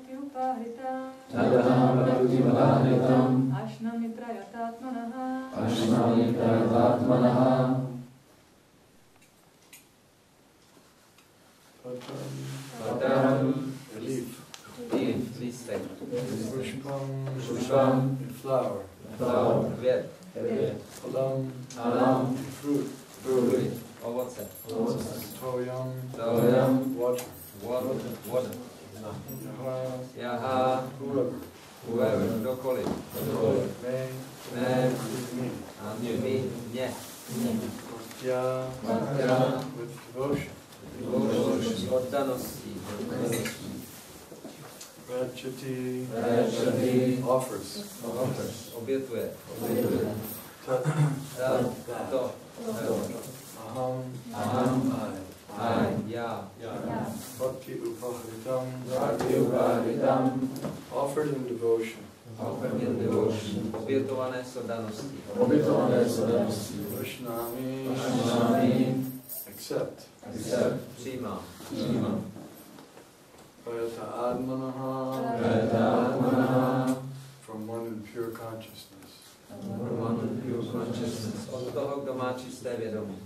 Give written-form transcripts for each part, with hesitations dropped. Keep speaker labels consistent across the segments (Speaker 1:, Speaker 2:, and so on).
Speaker 1: Pratyupahritam Ashnami Prayatatmanaha
Speaker 2: Pataram, leaf, lístek, pushpam, flower, květ, phalam, fruit,
Speaker 1: ovoce,
Speaker 2: toyam, water,
Speaker 1: jaha, whoever, kdokoliv,
Speaker 2: me,
Speaker 1: a mě,
Speaker 2: bhaktya, with devotion,
Speaker 1: s oddaností,
Speaker 2: rajati, offers,
Speaker 1: obětuje, to,
Speaker 2: aham,
Speaker 1: já,
Speaker 2: bhakti upahritam, offered in devotion,
Speaker 1: obětované s oddaností,
Speaker 2: Vaishnami, accept,
Speaker 1: přijímá,
Speaker 2: Vyasa admanaha, from one in pure consciousness.
Speaker 1: od toho, kdo má čisté vědomí.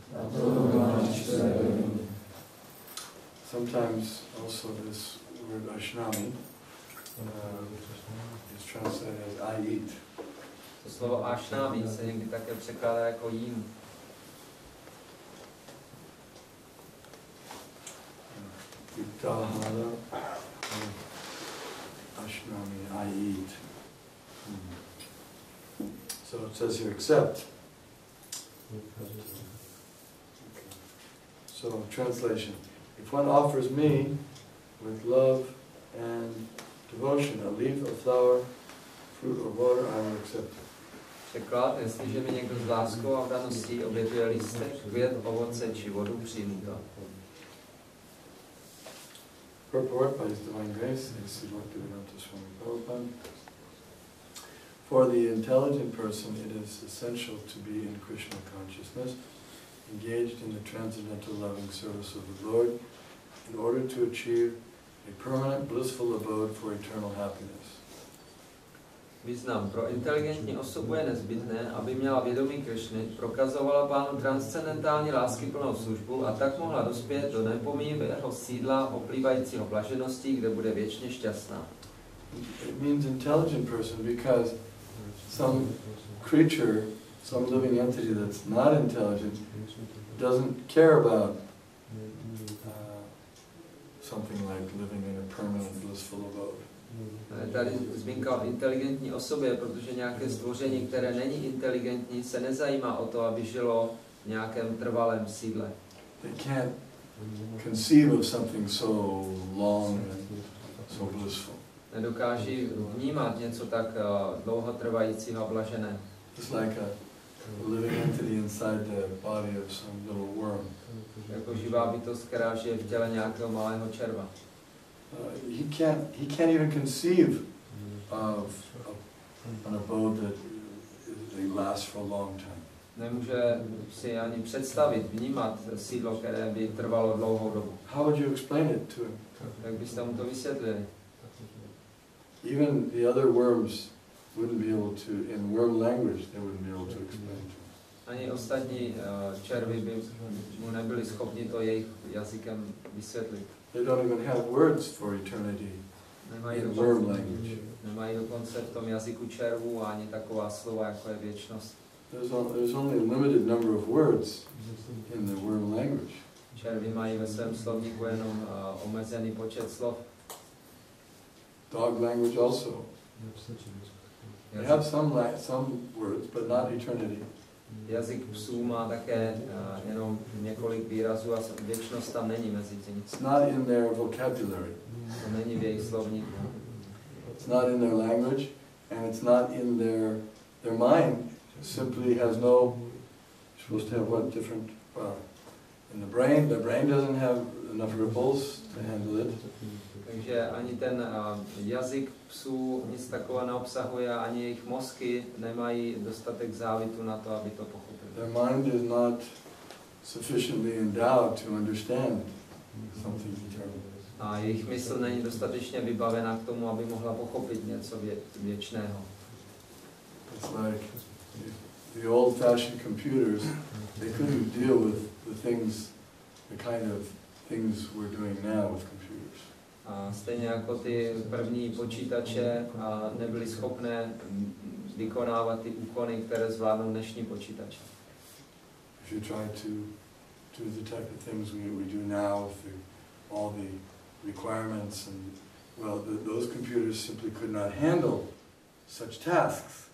Speaker 2: Sometimes also this word Ashnami is translated as I eat.
Speaker 1: To slovo Ashnami se někdy také překládá jako jím.
Speaker 2: Vittahara, Ashnami, I eat. So it says here, accept. So, translation. If one offers me with love and devotion a leaf, a flower, fruit or water, I will accept it.
Speaker 1: Překlad, jestliže mi někdo s láskou a vdaností obětuje lístek, květ, ovoce či vodu, přijmu to.
Speaker 2: Purport by His Divine Grace, A.C. Bhaktivedanta Swami Prabhupada. For the intelligent person, it is essential to be in Krishna consciousness, engaged in the transcendental loving service of the Lord, in order to achieve a permanent blissful abode for eternal happiness.
Speaker 1: Význam. Pro inteligentní osobu je nezbytné, aby měla vědomí Krišny, prokazovala Pánu transcendentální láskyplnou službu a tak mohla dospět do nepomíjivého sídla oplývajícího blažeností, kde bude věčně šťastná.
Speaker 2: It means intelligent person because some creature, some living entity that's not intelligent doesn't care about something like living in a permanent blissful abode.
Speaker 1: Tady zmínka o inteligentní osobě, protože nějaké stvoření, které není inteligentní, se nezajímá o to, aby žilo v nějakém trvalém sídle.
Speaker 2: They can't conceive of something so long and so blissful.
Speaker 1: Nedokáží vnímat něco tak dlouhotrvajícího a blažené.
Speaker 2: It's like a living entity inside the body of some little worm.
Speaker 1: Jako živá bytost, která žije v těle nějakého malého červa.
Speaker 2: He can't even conceive of an abode that they last for a long time.
Speaker 1: Nemůže si ani představit, vnímat sídlo, které by trvalo dlouhou dobu.
Speaker 2: How would you explain it to him?
Speaker 1: Jak byste mu to vysvětlili?
Speaker 2: Even the other worms wouldn't be able to, in worm language, they wouldn't be able to explain to him.
Speaker 1: Ani ostatní červy by mu nebyli schopni to jejich jazykem vysvětlit.
Speaker 2: They don't even have words for eternity in worm language.
Speaker 1: Nemají dokonce v tom jazyku červů ani taková slova, jako je věčnost.
Speaker 2: There's only a limited number of words in the worm language.
Speaker 1: Červy mají ve svém slovníku jenom omezený počet slov.
Speaker 2: Dog language also. They have some words, but not eternity.
Speaker 1: Jazyk psů má také jenom několik výrazů a věčnost tam není mezi tím.
Speaker 2: It's not in their vocabulary.
Speaker 1: To není v jejich slovníku.
Speaker 2: It's not in their language, and it's not in their mind. Simply has no. You're supposed to have what different? In the brain doesn't have enough ripples to handle it.
Speaker 1: Takže ani ten jazyk psů nic takového neobsahuje, ani jejich mozky nemají dostatek zálitu na to, aby to pochopili.
Speaker 2: Their mind is not sufficiently endowed to understand something eternal.
Speaker 1: A jejich mysl není dostatečně vybavená k tomu, aby mohla pochopit něco věčného.
Speaker 2: It's like the old-fashioned computers, they couldn't deal with the things, the kind of things we're doing now with computers.
Speaker 1: A stejně jako ty první počítače nebyly schopné vykonávat ty úkony, které zvládnou dnešní počítače.
Speaker 2: If you try to do the type of things we do now with all the requirements and, well, those computers simply could not handle such tasks.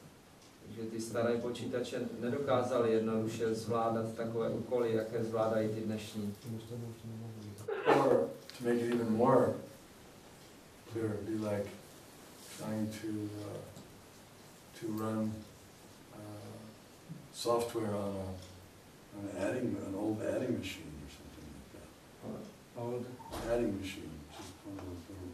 Speaker 1: Takže ty staré počítače nedokázaly jednoduše zvládat takové úkoly, jaké zvládají ty dnešní.
Speaker 2: Or to make it even more clear, it'd be like trying to run software on an old adding machine or something like that.
Speaker 1: Old
Speaker 2: adding machine, just one of those little.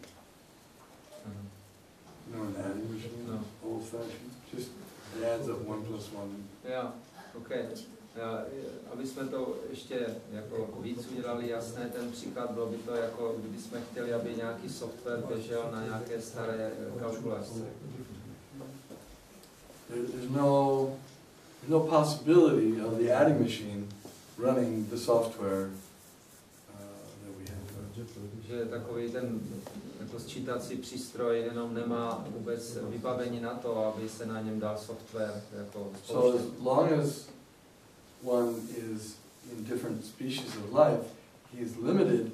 Speaker 2: You know an adding machine?
Speaker 1: No.
Speaker 2: Old-fashioned. Just it adds up 1 + 1.
Speaker 1: Yeah. Okay. Aby jsme to ještě jako víc udělali jasné, ten příklad bylo by to jako, kdyby jsme chtěli, aby nějaký software běžel na nějaké staré kalkulačce.
Speaker 2: There's no possibility of the adding machine running the software that we have.
Speaker 1: Že takový ten jako sčítací přístroj jenom nemá vůbec vybavení na to, aby se na něm dal software jako
Speaker 2: So as long as one is in different species of life, he is limited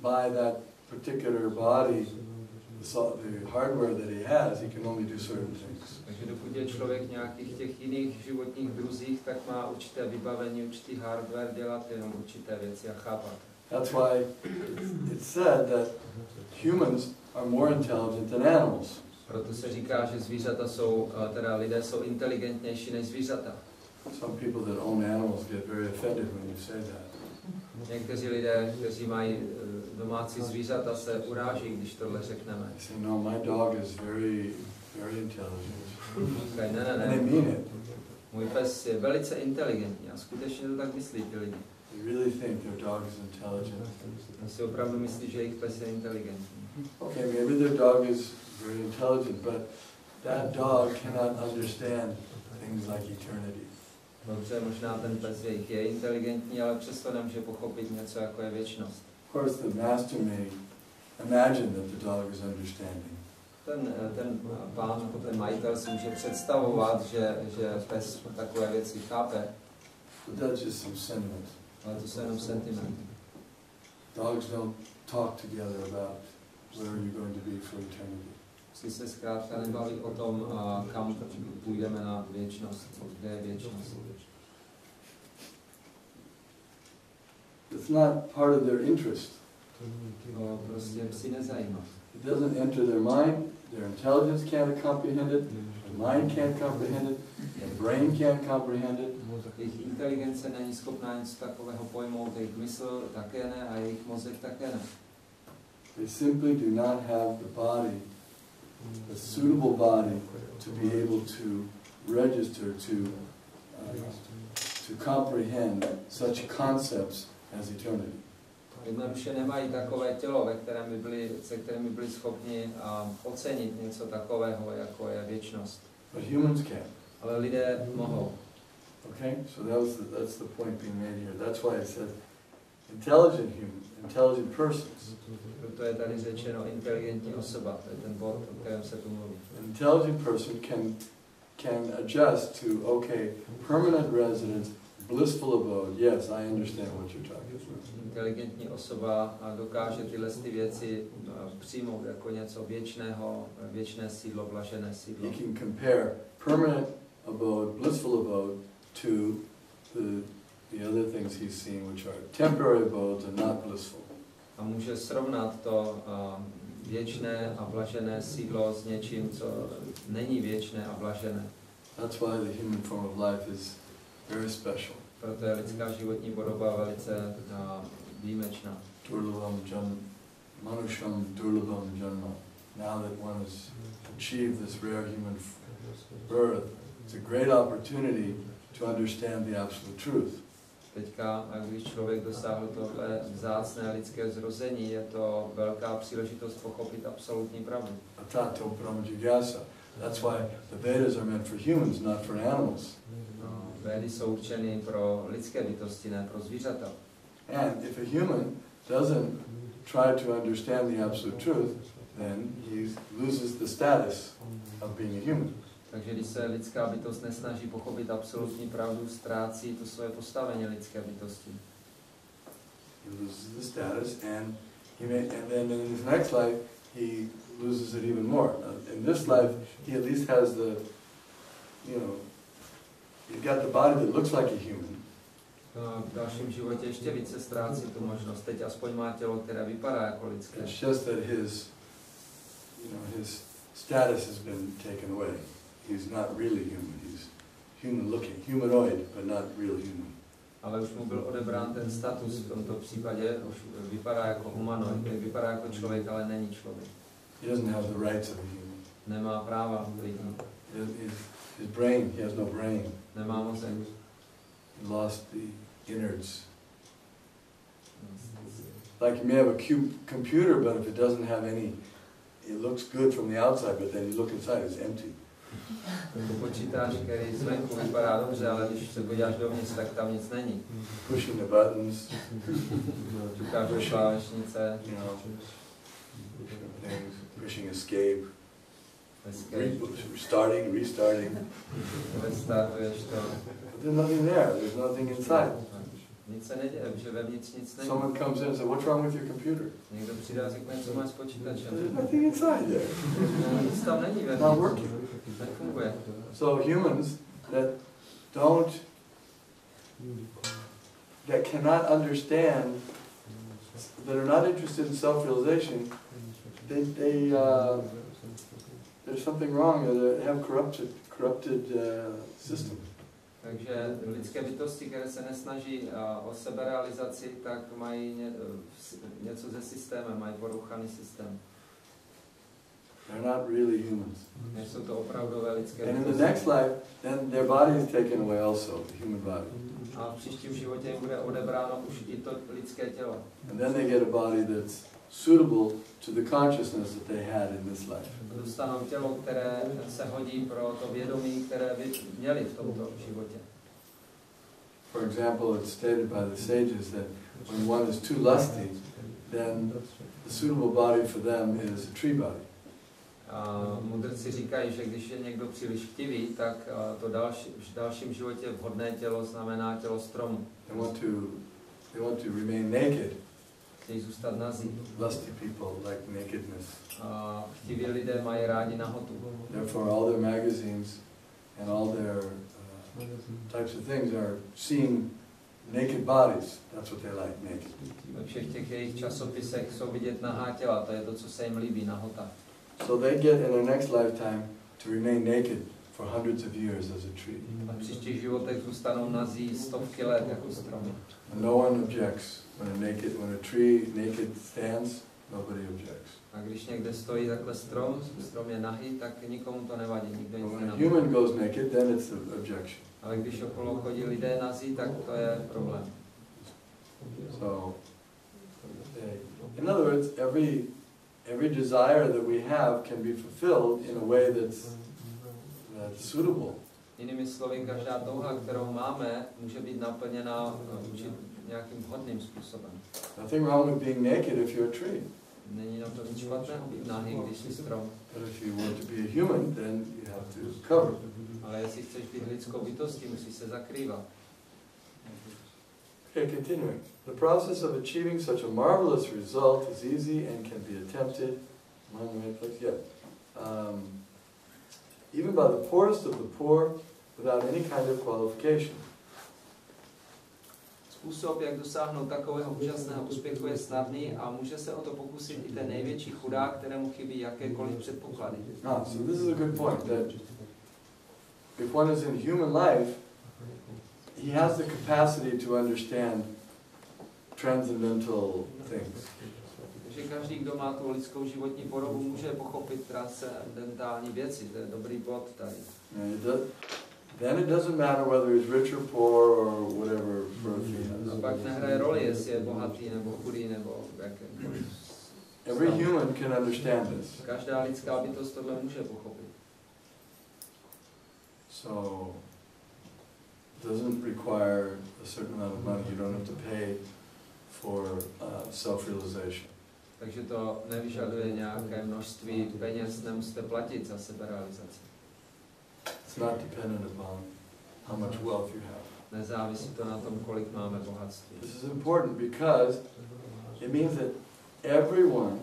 Speaker 2: by that particular body, the hardware that he has. He can only do certain things.
Speaker 1: Takže dokud je člověk nějakých těch jiných životních druzích, tak má určité vybavení, určitý hardware dělat jenom určité věci a chápat.
Speaker 2: That's why it's said that humans are more intelligent than animals.
Speaker 1: Proto se říká, že zvířata jsou, teda lidé jsou inteligentnější než zvířata.
Speaker 2: Some people that own animals get very offended when you say that.
Speaker 1: Někteří lidé, kteří mají domácí zvířata, se uráží, když tohle řekneme.
Speaker 2: They say, no, my dog is very intelligent.
Speaker 1: Okay, ne.
Speaker 2: And they mean it.
Speaker 1: Můj pes je velice inteligentní a skutečně to tak myslí ty lidi.
Speaker 2: They really think their dog is intelligent.
Speaker 1: Oni si opravdu myslí, že jejich pes je inteligentní.
Speaker 2: Okay, maybe their dog is very intelligent, but that dog cannot understand things like eternity.
Speaker 1: Dobře, možná ten pes je inteligentní, ale přesto nemůže pochopit něco, jako je věčnost.
Speaker 2: Of course, the master may imagine that the dog is understanding.
Speaker 1: Ten pán, nebo ten majitel si může představovat, že pes takové věci chápe.
Speaker 2: But that's just some sentiment.
Speaker 1: Ale to jsou jenom sentimenty.
Speaker 2: Dogs don't talk together about where you're going to be for eternity.
Speaker 1: Psi se zkrátka nebaví o tom, kam půjdeme na věčnost, kde je věčnost.
Speaker 2: It's not part of their interest.
Speaker 1: To prostě psi nezajímá.
Speaker 2: It doesn't enter their mind. Their intelligence can't comprehend it. Their mind can't comprehend it. Their brain can't comprehend it.
Speaker 1: Jejich inteligence není schopná něco takového pojmout, jejich mysl také ne a jejich mozek také ne.
Speaker 2: They simply do not have the body, a suitable body, to be able to register, to comprehend such concepts as eternity.
Speaker 1: Jednoduše nemají takové tělo, se kterým by byli schopni ocenit něco takového, jako je věčnost.
Speaker 2: But humans can.
Speaker 1: Ale lidé mohou.
Speaker 2: Okay, so that's the point being made here. That's why it says intelligent persons.
Speaker 1: Proto je tady řečeno inteligentní osoba, to je ten bod, o kterém se tu mluví.
Speaker 2: An intelligent person can adjust to, okay, permanent residence, blissful abode. Yes, I understand what you're talking about.
Speaker 1: Inteligentní osoba dokáže tyhle věci přijmout jako něco věčného, věčné sídlo, blažené sídlo.
Speaker 2: He can compare permanent abode, blissful abode, to the other things he's seen, which are temporary abodes and not blissful.
Speaker 1: A může srovnat to věčné a blažené sídlo s něčím, co není věčné a blažené.
Speaker 2: That's why the human form of life is very special.
Speaker 1: Proto je lidská životní podoba velice výjimečná.
Speaker 2: Durlabam manusham durlabam janma. Now that one has achieved this rare human birth, it's a great opportunity to understand the absolute truth.
Speaker 1: Teďka, když člověk dosáhl tohle vzácné lidské zrození, je to velká příležitost pochopit absolutní pravdu.
Speaker 2: Atato Brahma Jigyasa. That's why the Vedas are meant for humans, not for animals.
Speaker 1: Védy jsou určeny pro lidské bytosti, ne pro zvířata.
Speaker 2: And if a human doesn't try to understand the absolute truth, then he loses the status of being a human.
Speaker 1: Takže když se lidská bytost nesnaží pochopit absolutní pravdu, ztrácí to své postavení lidské bytosti.
Speaker 2: He loses the status, and then in his next life he loses it even more. In this life, he at least has he's got the body that looks like a human.
Speaker 1: V dalším životě ještě více ztrácí tu možnost. Teď aspoň má tělo, které vypadá jako lidské.
Speaker 2: It's just that his status has been taken away. He's not really human. He's human looking, humanoid, but not real human.
Speaker 1: Ale už mu byl odebrán ten status v tomto případě, už vypadá jako humanoid, vypadá jako člověk, ale není člověk.
Speaker 2: He doesn't have the rights of a human.
Speaker 1: Nemá práva lidí.
Speaker 2: His brain, he has no brain.
Speaker 1: Nemá mozek.
Speaker 2: He lost the innards. Like you may have a computer, but if it doesn't have any, it looks good from the outside, but then you look inside, it's empty.
Speaker 1: Počítač, který zvenku vypadá dobře, ale když se podíváš dovnitř, tak tam nic není.
Speaker 2: Pushing the buttons.
Speaker 1: Čukáš do klávesnice.
Speaker 2: Pushing escape. Starting, restarting.
Speaker 1: Restartuješ to.
Speaker 2: But there's nothing there. There's nothing inside.
Speaker 1: Nic se neděje, že vevnitř nic není.
Speaker 2: Someone comes in and says, "What's wrong with your computer?"
Speaker 1: Někdo přijde a řekne, co máš s počítačem.
Speaker 2: There's nothing inside there.
Speaker 1: Nic tam není
Speaker 2: It's not working.
Speaker 1: Nefunguje.
Speaker 2: So humans that cannot understand, that are not interested in self-realization, there's something wrong. They have corrupted system.
Speaker 1: Takže lidské bytosti, které se nesnaží o seberealizaci, tak mají něco se systémem, mají poruchaný systém.
Speaker 2: They're not really humans.
Speaker 1: Nejsou to opravdové lidské
Speaker 2: bytosti. And
Speaker 1: bytosti.
Speaker 2: in the next life, then their body is taken away also, the human body.
Speaker 1: A v příštím životě jim bude odebráno už i to lidské tělo.
Speaker 2: And then they get a body that's suitable to the consciousness that they had in this life.
Speaker 1: Dostanou tělo, které se hodí pro to vědomí, které by měli v tomto životě.
Speaker 2: For example, it's stated by the sages that when one is too lusty, then the suitable body for them is a tree body.
Speaker 1: Mudrci říkají, že když je někdo příliš chtivý, tak to v dalším životě vhodné tělo znamená tělo stromu.
Speaker 2: They want to remain naked.
Speaker 1: Chtějí zůstat nazí.
Speaker 2: Lusty people like nakedness.
Speaker 1: Chtiví lidé mají rádi nahotu.
Speaker 2: Therefore, all their magazines and all their types of things are seeing naked bodies. That's what they like, naked.
Speaker 1: Ve všech těch jejich časopisech jsou vidět nahá těla, to je to, co se jim líbí, nahota.
Speaker 2: So they get in their next lifetime to remain naked for hundreds of years as a tree.
Speaker 1: A v příštích životech zůstanou nazí stovky let jako stromy.
Speaker 2: No one objects when a tree naked stands. Nobody objects.
Speaker 1: A když někde stojí takhle strom je nahý, tak nikomu to nevadí, nikdo nic
Speaker 2: nenamítá. When a human goes naked, then it's an objection.
Speaker 1: Ale když okolo chodí lidé nazí, tak to je problém.
Speaker 2: So, in other words, every desire that we have can be fulfilled in a way that's suitable.
Speaker 1: Jinými slovy, každá touha, kterou máme, může být naplněna nějakým vhodným způsobem.
Speaker 2: Nothing wrong with being naked if you're a tree.
Speaker 1: Není na to nic špatného být nahý, když jsi strom.
Speaker 2: But if you want to be a human, then you have to cover.
Speaker 1: Ale jestli chceš být lidskou bytostí, musíš se zakrývat.
Speaker 2: Okay, continuing. The process of achieving such a marvelous result is easy and can be attempted even by the poorest of the poor without any kind of qualification.
Speaker 1: Způsob, jak dosáhnout takového úžasného úspěchu, je snadný a může se o to pokusit i ten největší chudák, kterému chybí jakékoliv předpoklady.
Speaker 2: So this is a good point, that if one is in human life, he has the capacity to understand transcendental things.
Speaker 1: Takže každý, kdo má tu lidskou životní podobu, může pochopit transcendentální věci. To je dobrý bod tady.
Speaker 2: then it doesn't matter whether he's rich or poor or whatever birth he has.
Speaker 1: A pak nehraje roli, jestli je bohatý nebo chudý nebo jakýkoliv.
Speaker 2: Every human can understand this.
Speaker 1: Každá lidská bytost tohle může pochopit.
Speaker 2: So it doesn't require a certain amount of money. You don't have to pay for self-realization.
Speaker 1: Takže to nevyžaduje nějaké množství peněz, nemusíte platit za seberealizaci.
Speaker 2: It's not dependent upon how much wealth you have.
Speaker 1: Nezávisí to na tom, kolik máme bohatství.
Speaker 2: This is important because it means that everyone,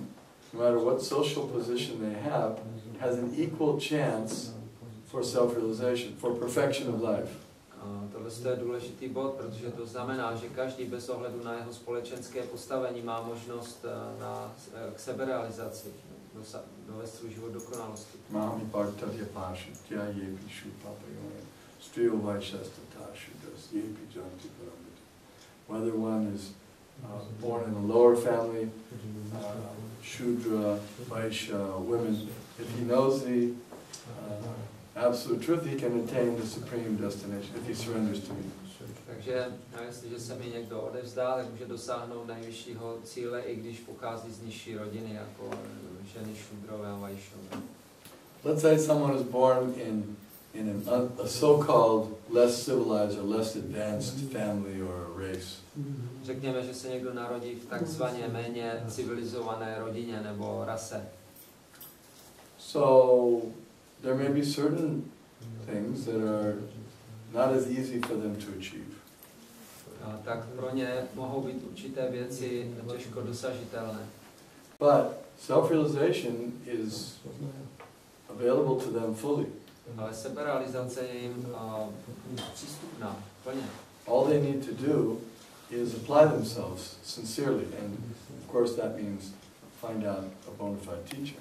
Speaker 2: no matter what social position they have, has an equal chance for self-realization, for perfection of life.
Speaker 1: Tohle je důležitý bod, protože to znamená, že každý bez ohledu na jeho společenské postavení má možnost k seberealizaci, dovést svůj život dokonalosti.
Speaker 2: Whether one is born in a lower family, Shudra, Vaishya, women, if he knows the absolute truth, he can attain the supreme destination if he surrenders to me.
Speaker 1: Takže jestliže se mi někdo odevzdá, tak může dosáhnout nejvyššího cíle, i když pochází z nižší rodiny, jako ženy Šudrové a Vaishnové.
Speaker 2: Let's say someone is born in a so-called less civilized or less advanced family or race.
Speaker 1: Řekněme, že se někdo narodí v takzvaně méně civilizované rodině nebo rase.
Speaker 2: So there may be certain things that are not as easy for them to achieve.
Speaker 1: Tak pro ně mohou být určité věci těžko dosažitelné.
Speaker 2: But self-realization is available to them fully.
Speaker 1: Ale seberealizace je jim přístupná plně.
Speaker 2: All they need to do is apply themselves sincerely, and of course that means find out a bona fide teacher.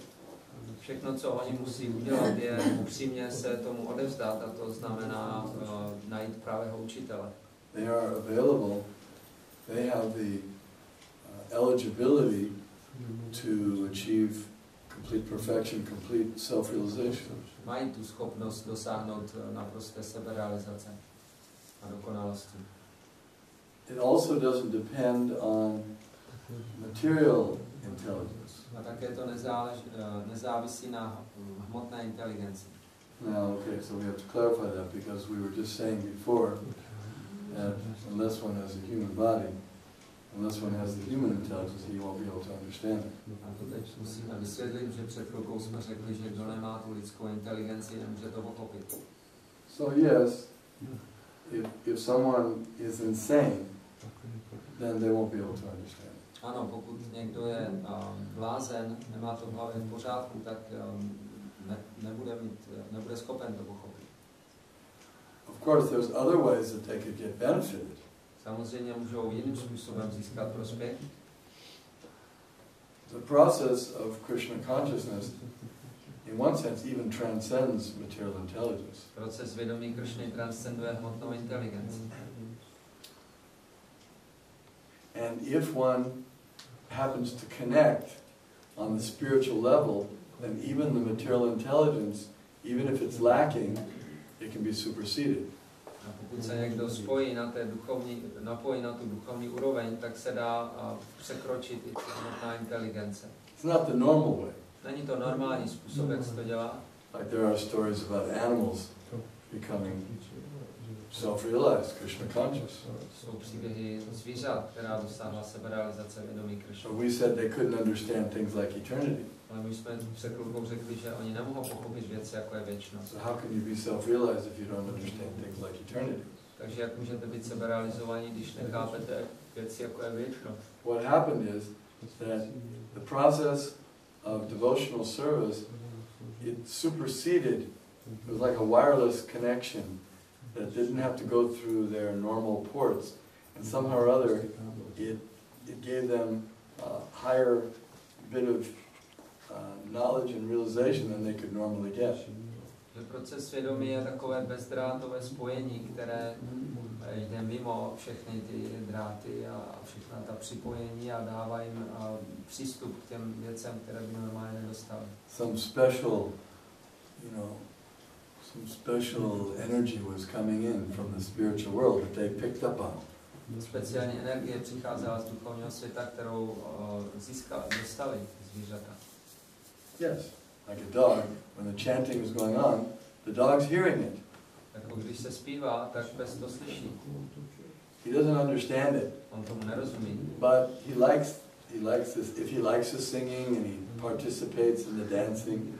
Speaker 1: Všechno, co oni musí udělat, je upřímně se tomu odevzdat, a to znamená najít pravého učitele.
Speaker 2: They are available, they have the eligibility to achieve complete perfection, complete self-realization.
Speaker 1: Mají tu schopnost dosáhnout naprosté seberealizace a dokonalosti.
Speaker 2: It also doesn't depend on material intelligence.
Speaker 1: A také to nezávisí na hmotné inteligenci.
Speaker 2: Now, okay, so we have to clarify that because we were just saying before that unless one has a human body, unless one has the human intelligence, he won't be able to understand it.
Speaker 1: A to teď musíme vysvětlit, že před chvilkou jsme řekli, že kdo nemá tu lidskou inteligenci, nemůže to pochopit.
Speaker 2: So yes, if someone is insane, then they won't be able to understand.
Speaker 1: Ano, pokud někdo je blázen, nemá to v hlavě v pořádku, tak nebude schopen to pochopit.
Speaker 2: Of course, there's other ways that they could get benefited.
Speaker 1: Samozřejmě můžou jiným způsobem získat prospěch.
Speaker 2: The process of Krishna consciousness, in one sense, even transcends material intelligence.
Speaker 1: Proces vědomí Kršny transcenduje hmotnou inteligenci.
Speaker 2: And if one happens to connect on the spiritual level, then even the material intelligence, even if it's lacking, it can be superseded.
Speaker 1: A pokud se někdo spojí napojí na tu duchovní úroveň, tak se dá překročit i hmotná inteligence.
Speaker 2: It's not the normal way.
Speaker 1: Není to normální způsob, jak se to dělá.
Speaker 2: Like there are stories about animals becoming self-realized, Krishna conscious.
Speaker 1: Jsou příběhy zvířat, která dosáhla seberealizace vědomí Kršny.
Speaker 2: So we said they couldn't understand things like eternity.
Speaker 1: Ale my jsme před chvilkou řekli, že oni nemohou pochopit věci, jako je věčnost.
Speaker 2: So how can you be self-realized if you don't understand things like eternity?
Speaker 1: Takže jak můžete být seberealizovaní, když nechápete věci, jako je věčnost?
Speaker 2: What happened is that the process of devotional service, it superseded, it was like a wireless connection that didn't have to go through their normal ports, and somehow or other it gave them a higher bit of knowledge and realization than they could normally get.
Speaker 1: Že proces svědomí je takové bezdrátové spojení, které jde mimo všechny ty dráty a všechna ta připojení a dává jim přístup k těm věcem, které by normálně nedostali.
Speaker 2: Some special, some special energy was coming in from the spiritual world that they picked up on.
Speaker 1: Speciální energie přicházela z duchovního světa, kterou dostali zvířata.
Speaker 2: Yes, like a dog, when the chanting is going on, the dog's hearing it.
Speaker 1: Jako když se zpívá, tak pes to slyší.
Speaker 2: He doesn't understand it.
Speaker 1: On tomu nerozumí.
Speaker 2: But he likes this. If he likes the singing and he participates in the dancing.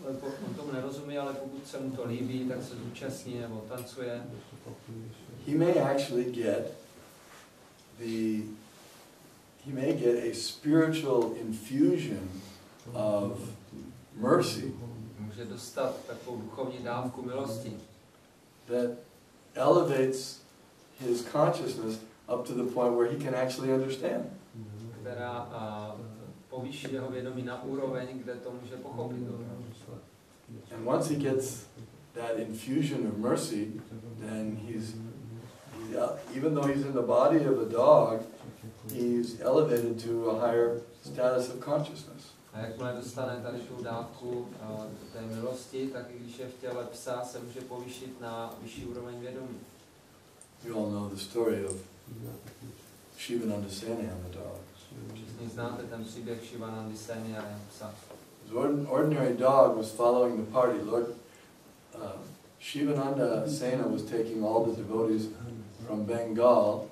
Speaker 1: On tomu nerozumí, ale pokud se mu to líbí, tak se zúčastní nebo tancuje.
Speaker 2: He may actually get a spiritual infusion of mercy.
Speaker 1: Může dostat takovou duchovní dávku milosti.
Speaker 2: That elevates his consciousness up to the point where he can actually understand.
Speaker 1: Která povýší jeho vědomí na úroveň, kde to může pochopit.
Speaker 2: And once he gets that infusion of mercy, then even though he's in the body of a dog, he's elevated to a higher status of consciousness.
Speaker 1: A jakmile dostane tady tu dávku té milosti, tak i když je v těle psa, se může povýšit na vyšší úroveň vědomí.
Speaker 2: You all know the story of Shivananda Sena and the dog.
Speaker 1: Všichni znáte ten příběh Shivanandy Seny a jeho psa.
Speaker 2: His ordinary dog was following the party. Lord Shivananda Sena was taking all the devotees from Bengal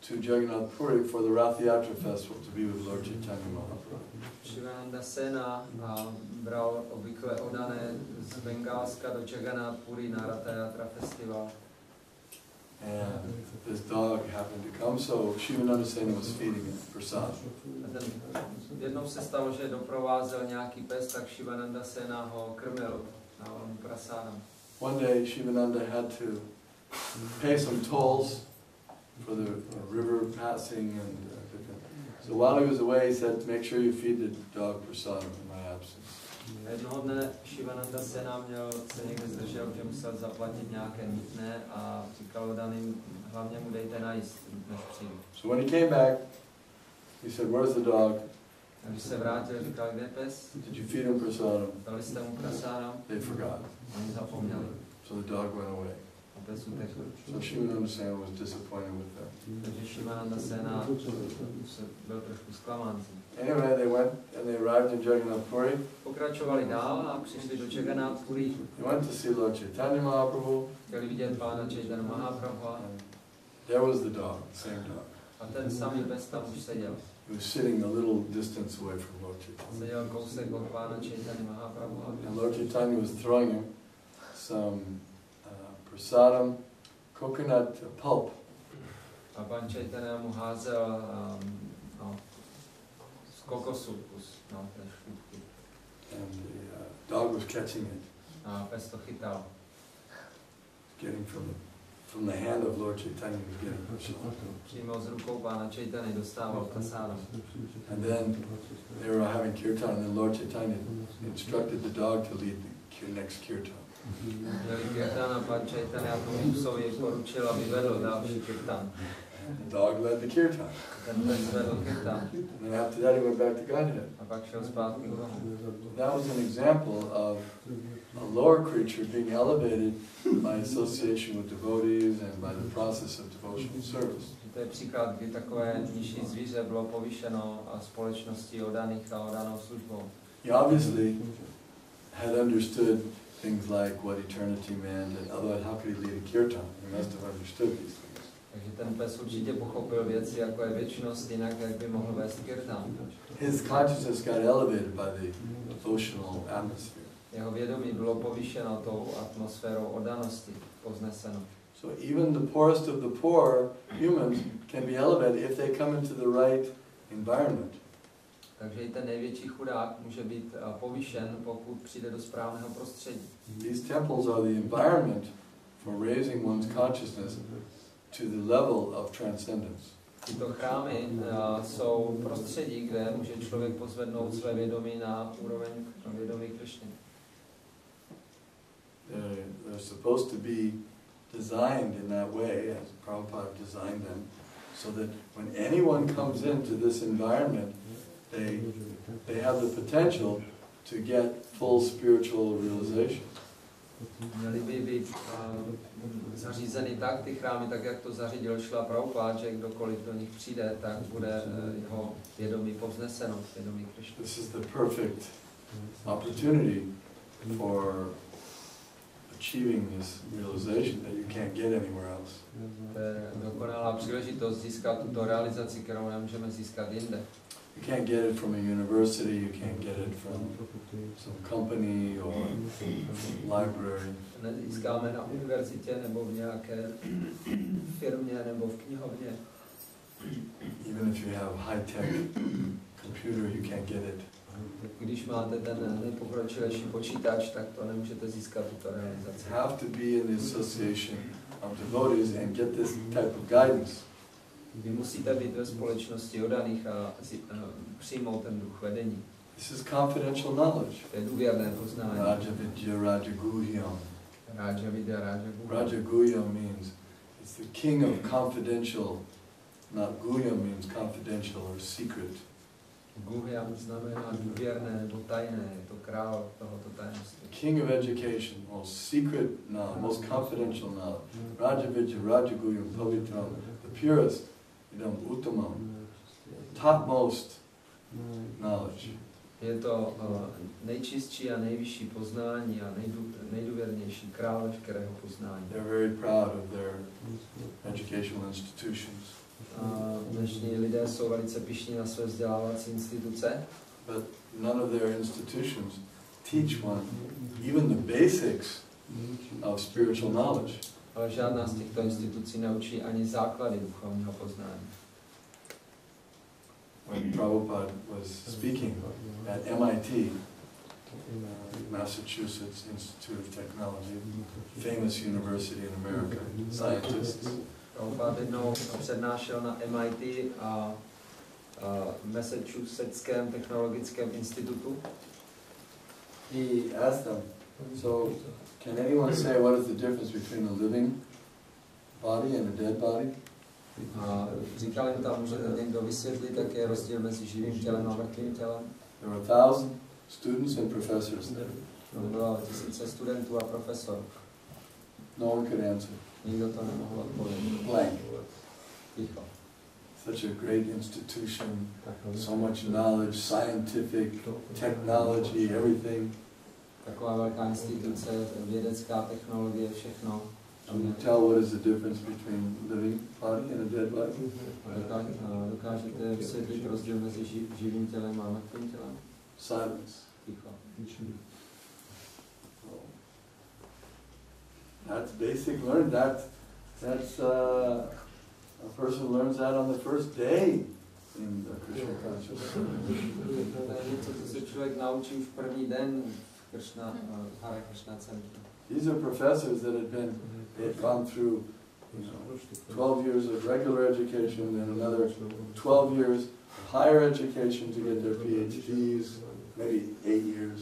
Speaker 2: to Jagannath Puri for the Rath Yatra festival to be with Lord Chaitanya Mahaprabhu.
Speaker 1: Shivananda Sena bral obvykle odané z Bengálska do Jagannath Puri na Ratha Yatra festival.
Speaker 2: And this dog happened to come, so Shivananda Sena was feeding it prasad.
Speaker 1: Jednou se stalo, že doprovázel nějaký pes, tak Shivananda Sena ho krmil na prasádem.
Speaker 2: One day Shivananda had to pay some tolls for the river passing, and so while he was away, he said, "Make sure you feed the dog prasad in my absence."
Speaker 1: Jednoho dne Shivananda Sena se někde zdržel, že musel zaplatit nějaké mýtné a říkal daným, hlavně mu dejte najíst, než přijdu.
Speaker 2: So when he came back, he said, "Where's the dog?"
Speaker 1: A když se vrátil, říkal, kde je pes?
Speaker 2: Did you feed him prasadam?
Speaker 1: Dali jste mu prasádam?
Speaker 2: They forgot.
Speaker 1: Oni zapomněli.
Speaker 2: So the dog went away.
Speaker 1: A pes utekl.
Speaker 2: So Shivananda Sena was disappointed with them.
Speaker 1: Takže Shivananda Sena byl trošku zklamán.
Speaker 2: Anyway, they went and they arrived in Jagannath Puri.
Speaker 1: Pokračovali dál a přišli do Jagannath Puri.
Speaker 2: They went to see Lord Chaitanya Mahaprabhu.
Speaker 1: Chtěli vidět pána Chaitanya Mahaprabhu.
Speaker 2: There was the dog, same dog.
Speaker 1: A ten samý pes tam už seděl.
Speaker 2: He was sitting a little distance away from Lord Chaitanya.
Speaker 1: Seděl kousek od pána Chaitanya Mahaprabhu.
Speaker 2: And Lord Chaitanya was throwing him some prasadam, coconut pulp.
Speaker 1: A pan Chaitanya mu házel z kokosu kus, té šlupky.
Speaker 2: And the dog was catching it.
Speaker 1: A pes to chytal.
Speaker 2: Getting from the hand of Lord Chaitanya, was getting prasadam.
Speaker 1: Přímo z rukou pána Chaitanya dostával prasádam.
Speaker 2: And then they were having kirtan, and then Lord Chaitanya instructed the dog to lead the next kirtan.
Speaker 1: Měli kirtan a pan Chaitanya tomu psovi poručil, aby vedl další kirtan.
Speaker 2: The dog led the kirtan.
Speaker 1: Ten pes vedl kirtan.
Speaker 2: And then after that he went back to Godhead.
Speaker 1: A pak šel zpátky k Bohu.
Speaker 2: That was an example of a lower creature being elevated by association with devotees and by the process of devotional service.
Speaker 1: To je příklad, kdy takové nižší zvíře bylo povýšeno a společností oddaných a oddanou službou.
Speaker 2: He obviously had understood things like what eternity meant, and otherwise how could he lead a kirtan? He must have understood these things.
Speaker 1: Takže ten pes určitě pochopil věci, jako je věčnost, jinak jak by mohl vést kirtan.
Speaker 2: His consciousness got elevated by the devotional atmosphere.
Speaker 1: Jeho vědomí bylo povýšeno tou atmosférou oddanosti, povzneseno.
Speaker 2: So even the poorest of the poor humans can be elevated if they come into the right environment.
Speaker 1: Takže i ten největší chudák může být povýšen, pokud přijde do správného prostředí.
Speaker 2: These temples are the environment for raising one's consciousness to the level of transcendence.
Speaker 1: Tyto chrámy jsou prostředí, kde může člověk pozvednout své vědomí na úroveň vědomí Krišny.
Speaker 2: They're supposed to be designed in that way, as Prabhupada designed them, so that when anyone comes into this environment, they have the potential to get full spiritual realization.
Speaker 1: Měly by být zařízeny tak, ty chrámy, tak jak to zařídil Šrila Prabhupáda, že kdokoliv do nich přijde, tak bude jeho vědomí povzneseno, vědomí Krišny.
Speaker 2: This is the perfect opportunity for achieving this realization that you can't get anywhere else.
Speaker 1: To je dokonalá příležitost získat tuto realizaci, kterou nemůžeme získat jinde.
Speaker 2: You can't get it from a university, you can't get it from some company or library.
Speaker 1: Nezískáme na univerzitě nebo v nějaké firmě nebo v knihovně.
Speaker 2: Even if you have high-tech computer, you can't get it.
Speaker 1: Když máte ten nejpokročilejší počítač, tak to nemůžete získat tuto realizaci.
Speaker 2: You have to be in the association of devotees and get this type of guidance.
Speaker 1: Vy musíte být ve společnosti oddaných a přijmout ten duch vedení.
Speaker 2: This is confidential knowledge.
Speaker 1: To je důvěrné poznání.
Speaker 2: Rajavidya Rajaguhyam.
Speaker 1: Rajavidya Rajaguhyam.
Speaker 2: Rajaguhyam means it's the king of confidential. Not Guhyam means confidential or secret.
Speaker 1: Guhyam znamená důvěrné nebo tajné, je to král tohoto tajemství.
Speaker 2: The king of education, most secret knowledge, most confidential knowledge. Rajavidya Rajaguhyam Pavitram, the purest, uttamam, topmost knowledge.
Speaker 1: Je to nejčistší a nejvyšší poznání a nejdůvěrnější král veškerého poznání.
Speaker 2: They're very proud of their educational institutions.
Speaker 1: Dnešní lidé jsou velice pyšní na své vzdělávací instituce.
Speaker 2: But none of their institutions teach one even the basics of spiritual knowledge.
Speaker 1: Ale žádná z těchto institucí neučí ani základy duchovního poznání.
Speaker 2: When Prabhupada was speaking at MIT, Massachusetts Institute of Technology, famous university in America, scientists.
Speaker 1: Prabhupada jednou přednášel na MIT a Massachusettském technologickém institutu.
Speaker 2: He asked them, so can anyone say what is the difference between a living body and a dead body?
Speaker 1: A říkal jim tam, že někdo vysvětlí, jak je rozdíl mezi živým tělem a mrtvým tělem.
Speaker 2: There were 1,000 students and professors there.
Speaker 1: Bylo 1000 studentů a profesorů.
Speaker 2: No one could answer.
Speaker 1: Nikdo to nemohl odpovědět.
Speaker 2: Blank.
Speaker 1: Ticho.
Speaker 2: Such a great institution, so much knowledge, scientific, technology, everything.
Speaker 1: Taková velká instituce, vědecká technologie, všechno.
Speaker 2: Can you tell what is the difference between living body and a dead body?
Speaker 1: Dokážete vysvětlit rozdíl mezi živým tělem a mrtvým tělem?
Speaker 2: Silence.
Speaker 1: Ticho.
Speaker 2: That's basic learning. That's a person learns that on the first day in the Krishna consciousness.
Speaker 1: To je něco, co se člověk naučí už první den v Hare Krishna centru.
Speaker 2: These are professors that had gone through 12 years of regular education and another 12 years of higher education to get their PhDs, maybe 8 years.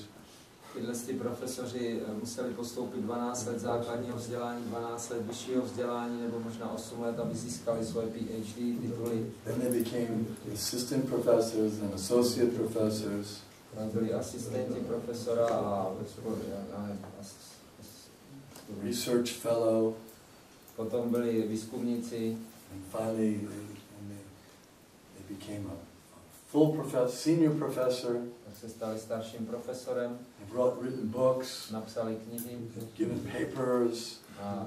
Speaker 1: Tyhle profesoři museli postoupit 12 let základního vzdělání, 12 let vyššího vzdělání, nebo možná 8 let, aby získali svoje PhD tituly.
Speaker 2: Then they became assistant professors and associate professors.
Speaker 1: Byli asistenti profesora a
Speaker 2: research fellow.
Speaker 1: Potom byli výzkumníci.
Speaker 2: And finally they became a full professor, senior professor.
Speaker 1: Tak se stali starším profesorem.
Speaker 2: They've written books.
Speaker 1: Napsali knihy.
Speaker 2: Given papers.
Speaker 1: A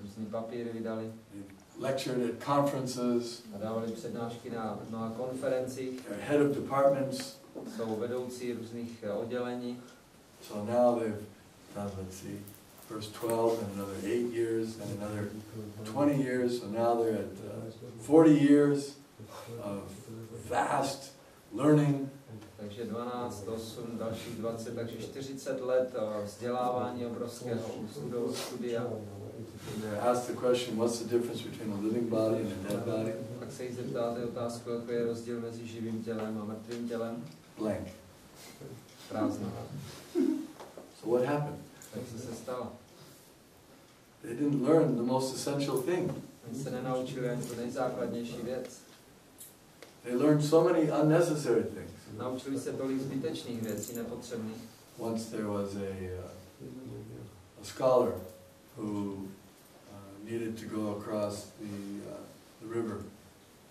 Speaker 1: různý papíry vydali.
Speaker 2: They've lectured at conferences.
Speaker 1: A dávali přednášky na mnoha konferencích.
Speaker 2: They're head of departments.
Speaker 1: Jsou vedoucí různých oddělení.
Speaker 2: So now they've done, let's see, first 12 and another 8 years and another 20 years. So now they're at 40 years of vast learning.
Speaker 1: Takže 12, 8, dalších 20, takže 40 let vzdělávání obrovského studia.
Speaker 2: They ask the question, what's the difference between a living body and a dead body?
Speaker 1: Pak se jich zeptáte otázku, jaký je rozdíl mezi živým tělem a mrtvým tělem.
Speaker 2: Blank.
Speaker 1: Prázdno.
Speaker 2: So what happened?
Speaker 1: Tak se stalo.
Speaker 2: They didn't learn the most essential thing.
Speaker 1: Oni se nenaučili ani tu nejzákladnější věc.
Speaker 2: They learned so many unnecessary things.
Speaker 1: Naučili se tolik zbytečných věcí, nepotřebných.
Speaker 2: Once there was a scholar who needed to go across the river.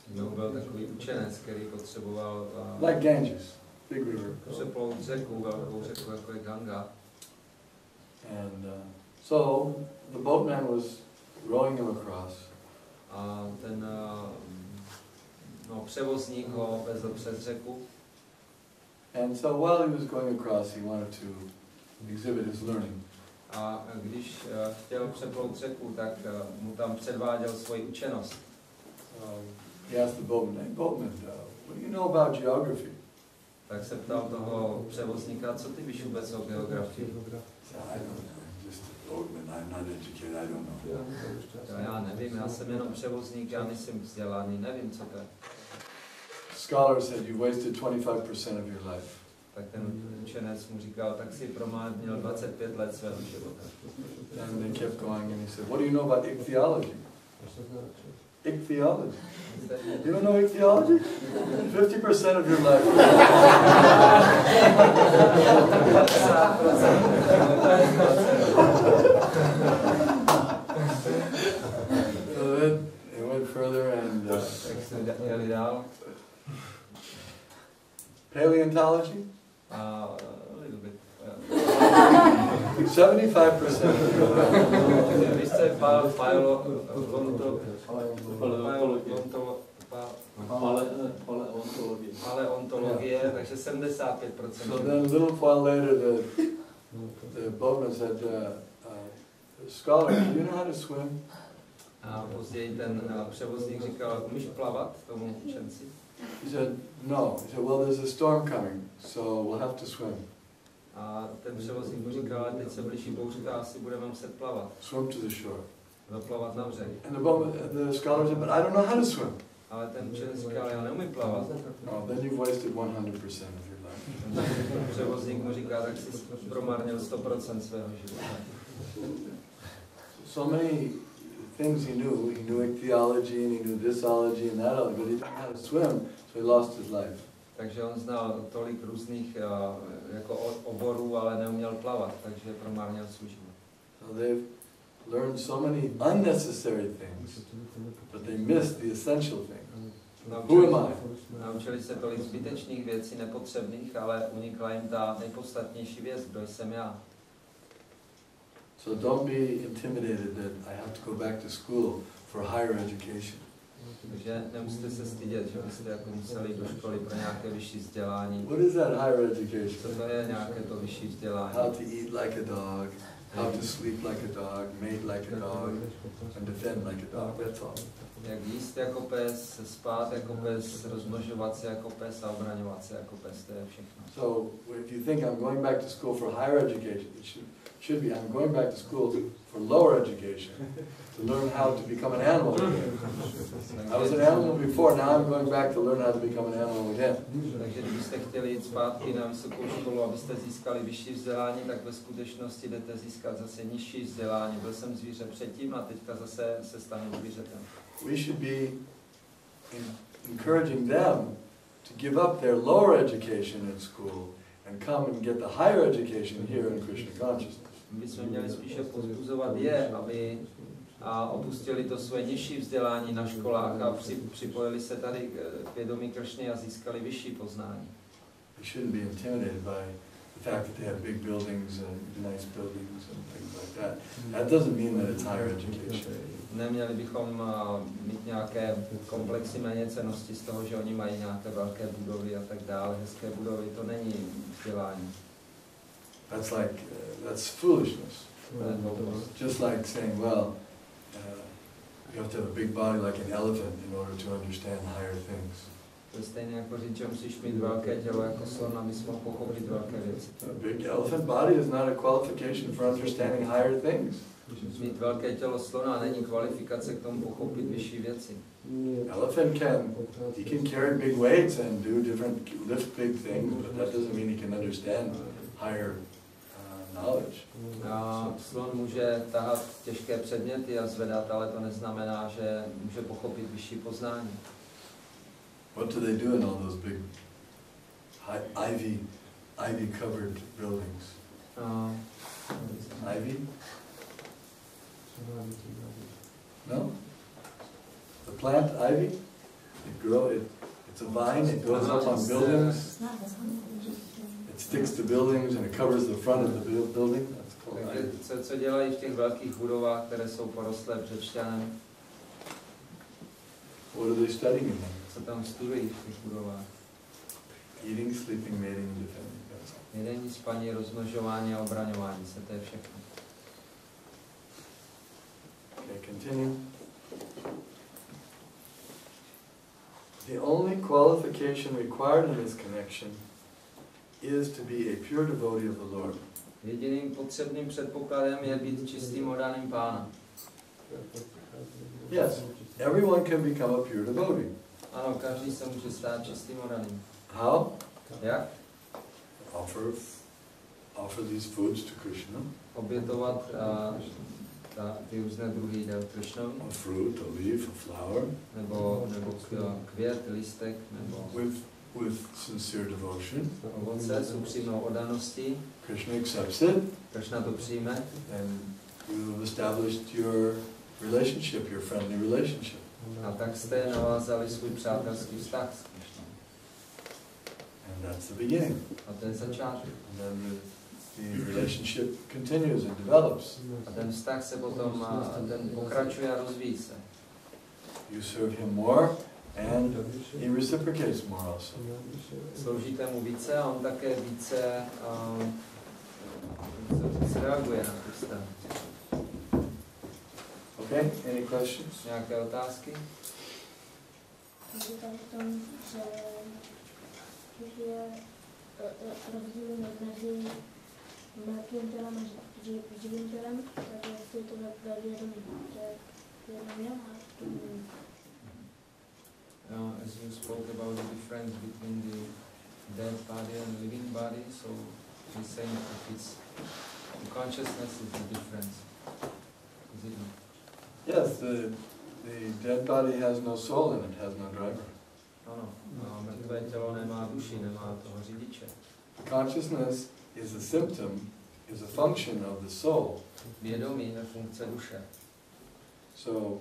Speaker 1: Byl takový učenec, který potřeboval
Speaker 2: like Ganges, big river.
Speaker 1: přeplout řeku, velkou řeku, jako je Ganga.
Speaker 2: And so the boatman was rowing him across.
Speaker 1: A ten převozník ho vezl přes řeku.
Speaker 2: And so while he was going across, he wanted to exhibit his learning.
Speaker 1: A když chtěl přeplout řeku, tak mu tam předváděl svoji učenost.
Speaker 2: He asked the boatman, "Hey, boatman, what do you know about geography?"
Speaker 1: Tak se ptal toho převozníka, co ty víš vůbec o geografii?
Speaker 2: I don't know, just a boatman, I'm not educated, I don't know.
Speaker 1: Já nevím, já jsem jenom převozník, já nejsem vzdělaný, nevím, co to je.
Speaker 2: Scholar said, "You wasted 25% of your life."
Speaker 1: Tak ten učenec mu říkal, tak si promarnil 25 let svého života.
Speaker 2: And they kept going, and he said, "What do you know about ichthyology?" Ichthyology. You don't know ichthyology? 50% of your life. So then it went further and paleontology?
Speaker 1: A little bit.
Speaker 2: 75% of your life.
Speaker 1: Vy jste paleontologie, takže 75%.
Speaker 2: So then a little while later the boatman said, "Scholar, do you know how to swim?"
Speaker 1: A později ten převozník říkal, umíš plavat tomu učenci?
Speaker 2: He said, "No." He said, "Well, there's a storm coming, so we'll have to swim."
Speaker 1: A ten převozník mu říkal, ale teď se blíží bouřka, asi budeme muset plavat.
Speaker 2: Swim to the shore.
Speaker 1: Zaplavat na břeh.
Speaker 2: And the scholar said, "But I don't know how to swim."
Speaker 1: Ale ten učenec říkal, já neumím plavat.
Speaker 2: Oh, then you've wasted 100% of your life.
Speaker 1: Převozník mu říká, tak si promarnil 100% svého života.
Speaker 2: So many things he knew. He knew ichthyology and he knew thisology and that, but he didn't know how to swim, so he lost his life.
Speaker 1: Takže on znal tolik různých jako oborů, ale neuměl plavat, takže promarnil svůj život.
Speaker 2: So they've learned so many unnecessary things, but they missed the essential things. Who am I?
Speaker 1: Naučili se tolik zbytečných věcí, nepotřebných, ale unikla jim ta nejpodstatnější věc, kdo jsem já.
Speaker 2: So don't be intimidated that I have to go back to school for higher education.
Speaker 1: Takže nemusíte se stydět, že byste jako museli do školy pro nějaké vyšší vzdělání.
Speaker 2: What is that higher education?
Speaker 1: Co to je nějaké to vyšší vzdělání?
Speaker 2: How to eat like a dog, how to sleep like a dog, mate like a dog, and defend like a dog, that's all.
Speaker 1: Jak jíst jako pes, spát jako pes, rozmnožovat se jako pes a obraňovat se jako pes, to je všechno.
Speaker 2: So if you think I'm going back to school for higher education, it should be I'm going back to school for lower education, to learn how to become an animal again. I was an animal before, now I'm going back to learn how to become an animal again.
Speaker 1: Takže kdybyste chtěli jít zpátky na vysokou školu, abyste získali vyšší vzdělání, tak ve skutečnosti jdete získat zase nižší vzdělání. Byl jsem zvíře předtím a teďka zase se stanu zvířetem.
Speaker 2: We should be encouraging them to give up their lower education in school and come and get the higher education here in Krishna consciousness.
Speaker 1: My bychom měli spíše povzbuzovat je, aby opustili to svoje nižší vzdělání na školách a připojili se tady k vědomí Kršny a získali vyšší poznání.
Speaker 2: We shouldn't be intimidated by the fact that they have big buildings and nice buildings and things like that. That doesn't mean that it's higher education.
Speaker 1: Neměli bychom mít nějaké komplexy méněcennosti z toho, že oni mají nějaké velké budovy a tak dále. Hezké budovy, to není vzdělání.
Speaker 2: That's foolishness. Just like saying, well, you have to have a big body like an elephant in order to understand higher things.
Speaker 1: To je stejně jako říct, že musíš mít velké tělo jako slon, abys mohl pochopit velké věci.
Speaker 2: A big elephant body is not a qualification for understanding higher things.
Speaker 1: Mít velké tělo slona není kvalifikace k tomu pochopit vyšší věci.
Speaker 2: Elephant can carry big weights and lift big things, but that doesn't mean he can understand higher knowledge.
Speaker 1: Slon může tahat těžké předměty a zvedat, ale to neznamená, že může pochopit vyšší poznání.
Speaker 2: What do they do in all those big ivy covered buildings? ivy? No? The plant ivy? It's a vine, it grows up on buildings. It sticks to buildings and it covers the front of the building. That's called ivy.
Speaker 1: Co dělají v těch velkých budovách, které jsou porostlé břečťanem?
Speaker 2: What are they studying in them?
Speaker 1: Co tam studují v těch budovách?
Speaker 2: Eating, sleeping, mating, and defending. That's all.
Speaker 1: Jedení, spaní, rozmnožování a obraňování se, to je všechno.
Speaker 2: Okay, continue. The only qualification required in this connection is to be a pure devotee of the Lord.
Speaker 1: Jediným potřebným předpokladem je být čistým oddaným Pána.
Speaker 2: Yes, everyone can become a pure devotee.
Speaker 1: Ano, každý se může stát čistým oddaným.
Speaker 2: How?
Speaker 1: Jak?
Speaker 2: Offer these foods to Krishna.
Speaker 1: Obětovat ty různé druhy jídel Krishnovi.
Speaker 2: A fruit, a leaf, a flower.
Speaker 1: Nebo květ, listek, nebo
Speaker 2: with sincere devotion.
Speaker 1: Ovoce s upřímnou oddaností.
Speaker 2: Krishna accepts it.
Speaker 1: Krishna to přijme.
Speaker 2: And you have established your relationship, your friendly relationship.
Speaker 1: A tak jste navázali svůj přátelský vztah s Krishnou.
Speaker 2: And that's the beginning.
Speaker 1: A to je začátek.
Speaker 2: And then the relationship continues and develops.
Speaker 1: A ten vztah se potom ten pokračuje a rozvíjí se.
Speaker 2: You serve him more and he reciprocates more also.
Speaker 1: Sloužíte mu více a on také více reaguje na tu vztah.
Speaker 2: Okay, any questions?
Speaker 1: Nějaké otázky?
Speaker 3: Je tam v tom, že je rozdíl mezi mrtvým tělem a živým tělem, takže je to ve vědomí, že vědomí a
Speaker 1: as you spoke about the difference between the dead body and living body, so he's saying if it's the consciousness is the difference. Is it not?
Speaker 2: Yes, the dead body has no soul in it, has no driver.
Speaker 1: Ano, mrtvé tělo nemá duši, nemá toho řidiče.
Speaker 2: Consciousness is a symptom, is a function of the soul.
Speaker 1: Vědomí je funkce duše.
Speaker 2: So,